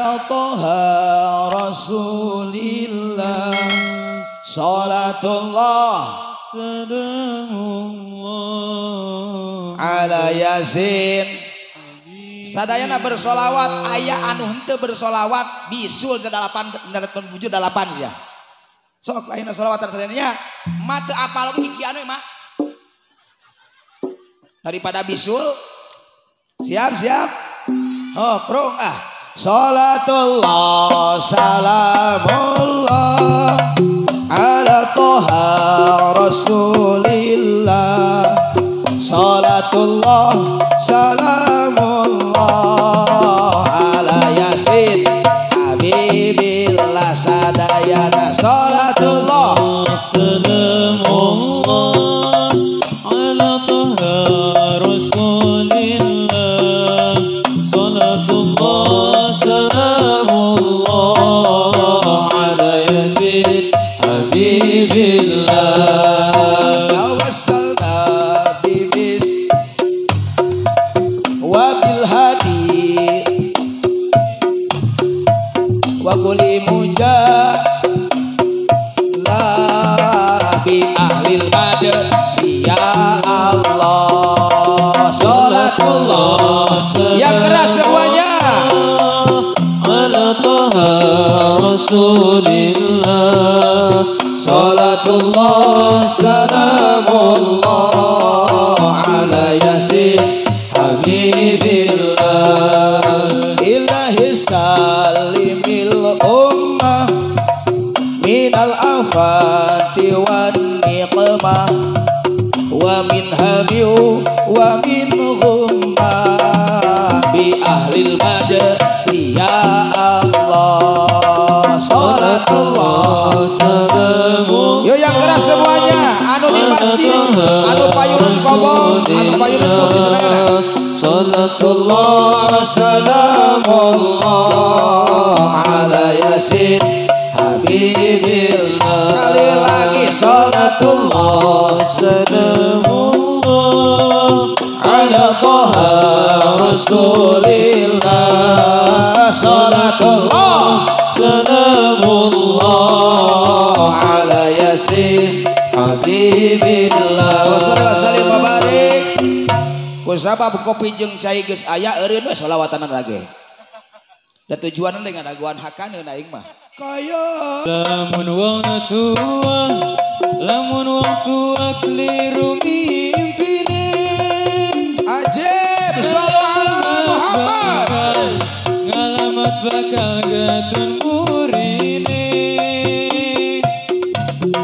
ala toha rasulillah salatullah salamullah ala yasin. Sadayana bersolawat ayah anu henteu bersolawat bisul ke dalapan menuju dalapan ya. Sok ayeuna solawatan sadayana mah teu apal iki anu mah. Daripada bisul siap oh prong salatullah salamullah ala toha rasulillah salatullah salamullah ala yasin habibillah sadayana salatullah salamullah ala toha rasulillah salatullah salamullah ala yasin habibillah kuli muja la bi ahlil badri ya Allah salatullah yang keras semuanya ala toha rasulillah salatullah salamullah ala yasin habibillah ilahi salimil ummah minal afati wan niqmah wa min habiu wa min ghummah bi ahlil badri ya Allah salatullah salamu. Yo yang keras semuanya anu di masjid anu payunan kobong anu payunan kopi sedayana salatullah salamullah ala yasin habibillah. Sekali lagi salatullah salamullah ala toha rasulillah salatullah salamullah ala yasin habibillah. Wassalam wa barik kusabab kopi jeung cai geus aya eureun we sholawatanan lagi. Da tujuanan dengan aguan hakaneun aing mah. Kaya lamun wong tua keliru mimpine ajib sallu ala Muhammad ngalamat bakal gatun murine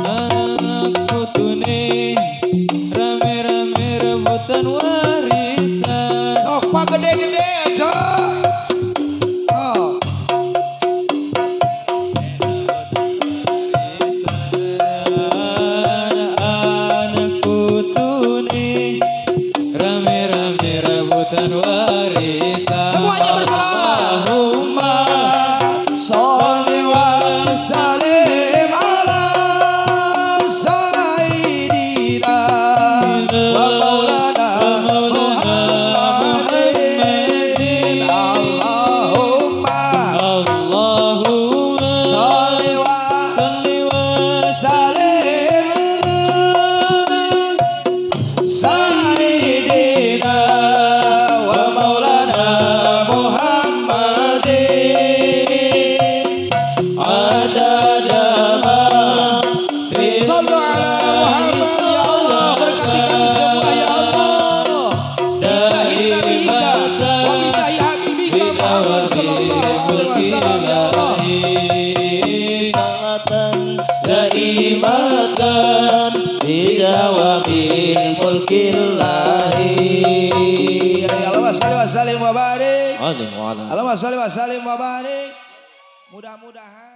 anak putune rame-rame rebutan warisan. Oh pak gede-gede aja. Semuanya bersalah. Allahumma sholli wa sallim ala sayyidina wa maulana Muhammadin. Allahumma sholli wa sallim sayyidina daimatan bidawamin mulkillahi. Allahumma sholli wa sallim wa barik. Allahumma sholli wa sallim wa barik. Mudah-mudahan